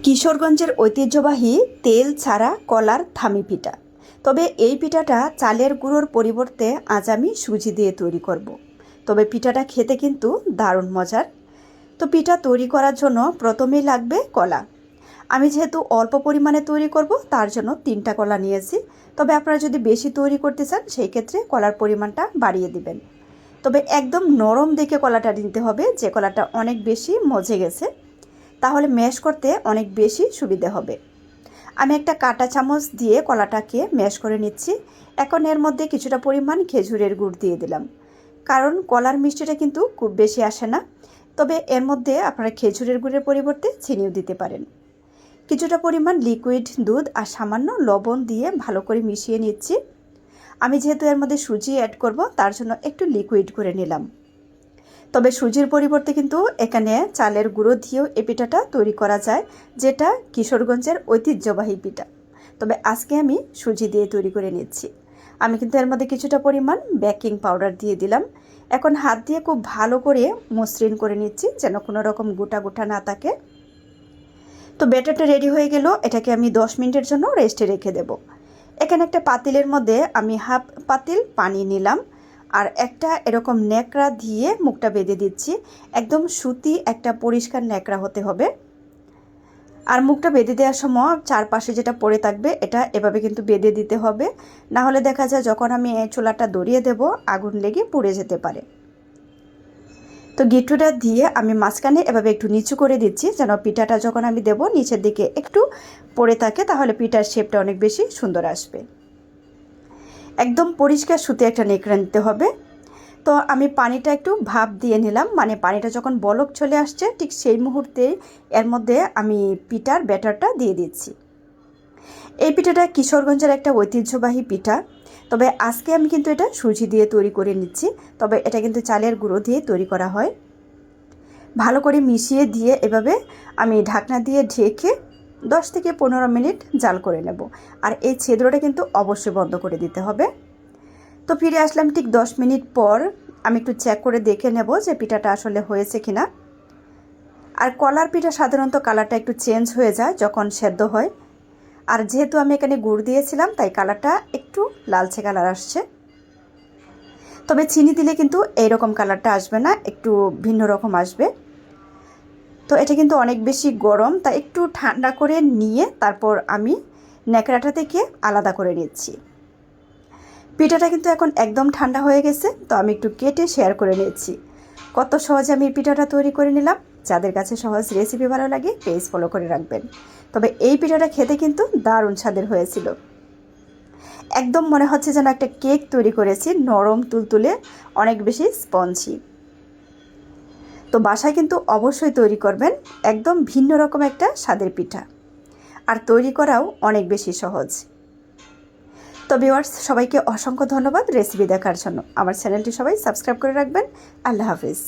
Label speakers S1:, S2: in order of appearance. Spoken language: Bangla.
S1: কিশোরগঞ্জের ঐতিহ্যবাহী তেল ছাড়া কলার থামি পিঠা। তবে এই পিঠাটা চালের গুঁড়োর পরিবর্তে আজ আমি সুজি দিয়ে তৈরি করব। তবে পিঠাটা খেতে কিন্তু দারুণ মজার। তো পিঠা তৈরি করার জন্য প্রথমেই লাগবে কলা। আমি যেহেতু অল্প পরিমাণে তৈরি করব তার জন্য 3টা কলা নিয়েছি। তবে আপনারা যদি বেশি তৈরি করতে চান সেই ক্ষেত্রে কলার পরিমাণটা বাড়িয়ে দিবেন। তবে একদম নরম দেখে কলাটা নিতে হবে, যে কলাটা অনেক বেশি মজে গেছে, তাহলে ম্যাশ করতে অনেক বেশি সুবিধে হবে। আমি একটা কাঁটা চামচ দিয়ে কলাটাকে ম্যাশ করে নিচ্ছি। এখন এর মধ্যে কিছুটা পরিমাণ খেজুরের গুড় দিয়ে দিলাম, কারণ কলার মিষ্টিটা কিন্তু খুব বেশি আসে না। তবে এর মধ্যে আপনারা খেজুরের গুড়ের পরিবর্তে চিনিও দিতে পারেন। কিছুটা পরিমাণ লিকুইড দুধ আর সামান্য লবণ দিয়ে ভালো করে মিশিয়ে নিচ্ছি। আমি যেহেতু এর মধ্যে সুজি অ্যাড করব তার জন্য একটু লিকুইড করে নিলাম। তবে সুজির পরিবর্তে কিন্তু এখানে চালের গুঁড়ো দিয়েও এই পিঠাটা তৈরি করা যায়, যেটা কিশোরগঞ্জের ঐতিহ্যবাহী পিঠা। তবে আজকে আমি সুজি দিয়ে তৈরি করে নিচ্ছি। আমি কিন্তু এর মধ্যে কিছুটা পরিমাণ বেকিং পাউডার দিয়ে দিলাম। এখন হাত দিয়ে খুব ভালো করে মসৃণ করে নিচ্ছি, যেন কোনো রকম গোটা গোটা না থাকে। তো ব্যাটারটা রেডি হয়ে গেল, এটাকে আমি 10 মিনিটের জন্য রেস্টে রেখে দেব। এখানে একটা পাতিলের মধ্যে আমি হাফ পাতিল পানি নিলাম, আর একটা এরকম ন্যাকড়া দিয়ে মুখটা বেঁধে দিচ্ছি। একদম সুতি একটা পরিষ্কার ন্যাকড়া হতে হবে। আর মুখটা বেঁধে দেওয়ার সময় চারপাশে যেটা পড়ে থাকবে এটা এভাবে কিন্তু বেঁধে দিতে হবে, না হলে দেখা যায় যখন আমি চুলাটা ধরিয়ে দেব আগুন লেগে পুড়ে যেতে পারে। তো গিট্টুটা দিয়ে আমি মাঝখানে এভাবে একটু নিচু করে দিচ্ছি, যেন পিঠাটা যখন আমি দেব নিচের দিকে একটু পড়ে থাকে, তাহলে পিঠার শেপটা অনেক বেশি সুন্দর আসবে। একদম পরিষ্কার সুতি একটা নেকড়ে নিতে হবে। তো আমি পানিটা একটু ভাপ দিয়ে নিলাম, মানে পানিটা যখন বলক চলে আসছে ঠিক সেই মুহূর্তে এর মধ্যে আমি পিঠার ব্যাটারটা দিয়ে দিচ্ছি। এই পিঠাটা কিশোরগঞ্জের একটা ঐতিহ্যবাহী পিঠা। তবে আজকে আমি কিন্তু এটা সুজি দিয়ে তৈরি করে নিচ্ছি। তবে এটা কিন্তু চালের গুঁড়ো দিয়ে তৈরি করা হয়। ভালো করে মিশিয়ে দিয়ে এভাবে আমি ঢাকনা দিয়ে ঢেকে 10 থেকে 15 মিনিট জাল করে নেব। আর এই ছিদ্রটা কিন্তু অবশ্যই বন্ধ করে দিতে হবে। তো ফিরে আসলাম ঠিক 10 মিনিট পর। আমি একটু চেক করে দেখে নেব যে পিঠাটা আসলে হয়েছে কিনা। আর কলার পিঠা সাধারণত কালারটা একটু চেঞ্জ হয়ে যায় যখন সেদ্ধ হয়। আর যেহেতু আমি এখানে গুড় দিয়েছিলাম তাই কালারটা একটু লালচে কালার আসছে। তবে চিনি দিলে কিন্তু এইরকম কালারটা আসবে না, একটু ভিন্ন রকম আসবে। তো এটা কিন্তু অনেক বেশি গরম, তাই একটু ঠান্ডা করে নিয়ে তারপর আমি ন্যাকড়াটা থেকে আলাদা করে নিচ্ছি। পিঠাটা কিন্তু এখন একদম ঠান্ডা হয়ে গেছে, তো আমি একটু কেটে শেয়ার করে নিচ্ছি। কত সহজে আমি পিঠাটা তৈরি করে নিলাম। যাদের কাছে সহজ রেসিপি ভালো লাগে পেজ ফলো করে রাখবেন। তবে এই পিঠাটা খেতে কিন্তু দারুণ স্বাদের হয়েছিল। একদম মনে হচ্ছে যেন একটা কেক তৈরি করেছি, নরম তুলতুলে, অনেক বেশি স্পঞ্জি। তো বাসায় কিন্তু অবশ্যই তৈরি করবেন, একদম ভিন্ন রকম একটা স্বাদের পিঠা, আর তৈরি করাও অনেক বেশি সহজ। তো ভিউয়ার্স, সবাইকে অসংখ্য ধন্যবাদ রেসিপি দেখার জন্য। আমার চ্যানেলটি সবাই সাবস্ক্রাইব করে রাখবেন। আল্লাহ হাফিজ।